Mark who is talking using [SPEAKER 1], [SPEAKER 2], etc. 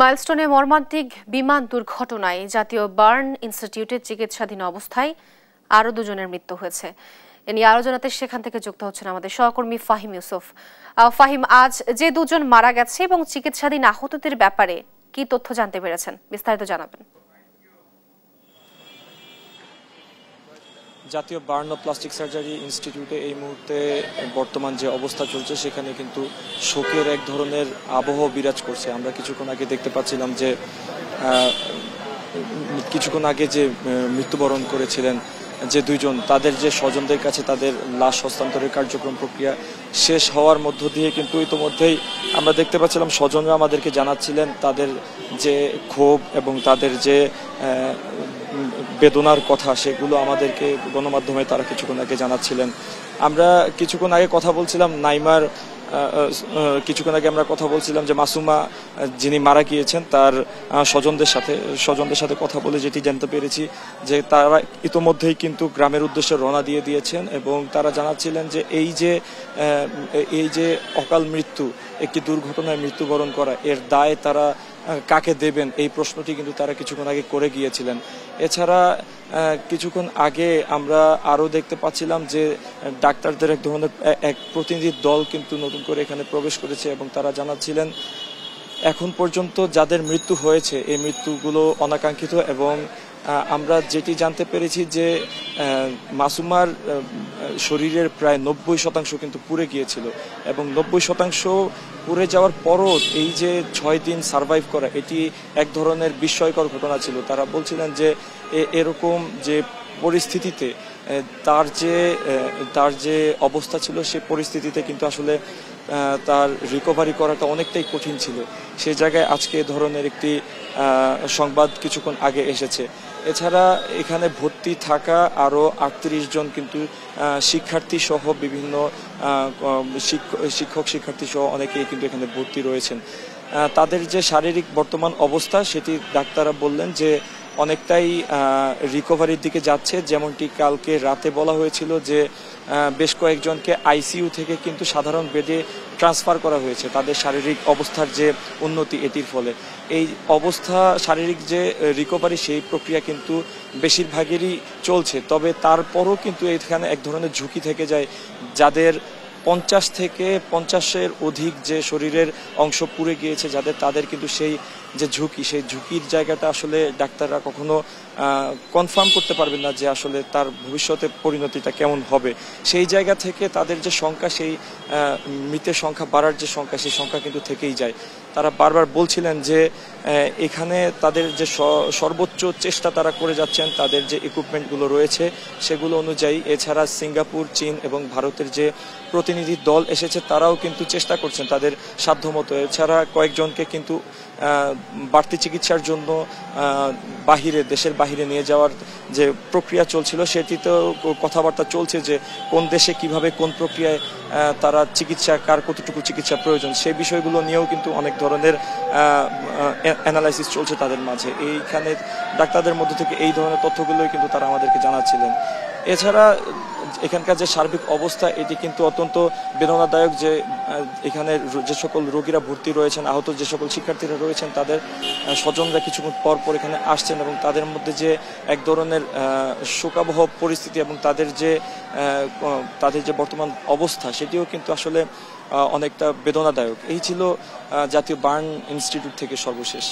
[SPEAKER 1] মাইলস্টোনে মর্মান্তিক বিমান দুর্ঘটনায় জাতীয় বার্ন ইনস্টিটিউটের চিকিৎসাধীন অবস্থায় আরও দুজনের মৃত্যু হয়েছে। এ নিয়ে আরও জানাতে সেখান থেকে যুক্ত হচ্ছেন আমাদের সহকর্মী ফাহিম ইউসুফ। ফাহিম, আজ যে দুজন মারা গেছে এবং চিকিৎসাধীন আহতদের ব্যাপারে কি তথ্য জানতে পেরেছেন, বিস্তারিত জানাবেন।
[SPEAKER 2] জাতীয় বার্ন ও প্লাস্টিক সার্জারি ইনস্টিটিউটে এই মুহূর্তে বর্তমান যে অবস্থা চলছে সেখানে কিন্তু শোকের এক ধরনের আবহ বিরাজ করছে। আমরা কিছুক্ষণ আগে দেখতে পাচ্ছিলাম যে মৃত্যুবরণ করেছিলেন যে দুইজন, তাদের যে স্বজনদের কাছে তাদের লাশ হস্তান্তরের কার্যক্রম প্রক্রিয়া শেষ হওয়ার মধ্য দিয়ে কিন্তু ইতোমধ্যেই আমরা দেখতে পাচ্ছিলাম স্বজনরা আমাদেরকে জানাচ্ছিলেন তাদের যে ক্ষোভ এবং তাদের যে বেদনার কথা, সেগুলো আমাদেরকে গণমাধ্যমে তারা কিছুক্ষণ আগে জানাচ্ছিলেন। আমরা কিছুক্ষণ আগে কথা বলছিলাম নাইমার, কিছুক্ষণ আগে আমরা কথা বলছিলাম যে মাসুমা যিনি মারা গিয়েছেন তার স্বজনদের সাথে কথা বলে যেটি জানতে পেরেছি যে তারা ইতোমধ্যেই কিন্তু গ্রামের উদ্দেশ্যে রওনা দিয়ে দিয়েছেন এবং তারা জানাচ্ছিলেন যে এই যে অকাল মৃত্যু, একটি দুর্ঘটনায় মৃত্যুবরণ করা, এর দায় তারা কাকে দেবেন, এই প্রশ্নটি কিন্তু তারা কিছুক্ষণ আগে করে গিয়েছিলেন। এছাড়া কিছুক্ষণ আগে আমরা আরও দেখতে পাচ্ছিলাম যে ডাক্তারদের এক ধরনের এক প্রতিনিধি দল কিন্তু নতুন করে এখানে প্রবেশ করেছে এবং তারা জানাচ্ছিলেন এখন পর্যন্ত যাদের মৃত্যু হয়েছে এই মৃত্যুগুলো অনাকাঙ্ক্ষিত এবং আমরা যেটি জানতে পেরেছি যে মাসুমার শরীরের প্রায় 90% কিন্তু পুড়ে গিয়েছিল এবং 90% পুড়ে যাওয়ার পরও এই যে 6 দিন সার্ভাইভ করা, এটি এক ধরনের বিস্ময়কর ঘটনা ছিল। তারা বলছিলেন যে এরকম যে পরিস্থিতিতে তার যে অবস্থা ছিল সে পরিস্থিতিতে কিন্তু আসলে তার রিকভারি করাটা অনেকটাই কঠিন ছিল। সেই জায়গায় আজকে এ ধরনের একটি সংবাদ কিছুক্ষণ আগে এসেছে। এছাড়া এখানে ভর্তি থাকা আরও 38 জন কিন্তু শিক্ষার্থী সহ বিভিন্ন শিক্ষার্থী সহ অনেকেই কিন্তু এখানে ভর্তি রয়েছেন। তাদের যে শারীরিক বর্তমান অবস্থা সেটি ডাক্তাররা বললেন যে অনেকটাই রিকভারির দিকে যাচ্ছে। যেমনটি কালকে রাতে বলা হয়েছিল যে বেশ কয়েকজনকে আইসিইউ থেকে কিন্তু সাধারণ বেডে ট্রান্সফার করা হয়েছে তাদের শারীরিক অবস্থার যে উন্নতি, এটির ফলে এই শারীরিক যে রিকভারি সেই প্রক্রিয়া কিন্তু বেশিরভাগেরই চলছে। তবে তারপরও কিন্তু এখানে এক ধরনের ঝুঁকি থেকে যায়, যাদের 50 থেকে 50-এর অধিক যে শরীরের অংশ পুড়ে গিয়েছে তাদের কিন্তু সেই ঝুঁকির জায়গাটা আসলে ডাক্তাররা কখনো কনফার্ম করতে পারবেন না যে আসলে তার ভবিষ্যতে পরিণতিটা কেমন হবে। সেই জায়গা থেকে তাদের যে সংখ্যা, সেই মৃতের সংখ্যা বাড়ার যে সংখ্যা, সেই সংখ্যা কিন্তু থেকেই যায়। তারা বারবার বলছিলেন যে এখানে তাদের যে সর্বোচ্চ চেষ্টা তারা করে যাচ্ছেন, তাদের যে ইকুইপমেন্টগুলো রয়েছে সেগুলো অনুযায়ী। এছাড়া সিঙ্গাপুর, চীন এবং ভারতের যে প্রতিনিধি দল এসেছে তারাও কিন্তু চেষ্টা করছেন তাদের সাধ্যমতো। এছাড়া কয়েকজনকে কিন্তু বাড়তি চিকিৎসার জন্য দেশের বাহিরে নিয়ে যাওয়ার যে প্রক্রিয়া চলছিল সেটিতেও কথাবার্তা চলছে যে কোন দেশে কিভাবে কোন প্রক্রিয়ায় তারা কার কতটুকু চিকিৎসা প্রয়োজন, সেই বিষয়গুলো নিয়েও কিন্তু অনেক ধরনের অ্যানালাইসিস চলছে তাদের মাঝে। এইখানে ডাক্তারদের মধ্যে থেকে এই ধরনের তথ্যগুলোই কিন্তু তারা আমাদেরকে জানাচ্ছিলেন। এছাড়া এখানকার যে সার্বিক অবস্থা এটি কিন্তু অত্যন্ত বেদনাদায়ক যে এখানে যে সকল রোগীরা ভর্তি রয়েছেন, আহত যে সকল শিক্ষার্থীরা রয়েছেন, তাদের স্বজনরা কিছুক্ষণ পর এখানে আসছেন এবং তাদের মধ্যে যে এক ধরনের শোকাবহ পরিস্থিতি এবং তাদের যে বর্তমান অবস্থা সেটিও কিন্তু আসলে অনেকটা বেদনাদায়ক। এই ছিল জাতীয় বার্ন ইনস্টিটিউট থেকে সর্বশেষ।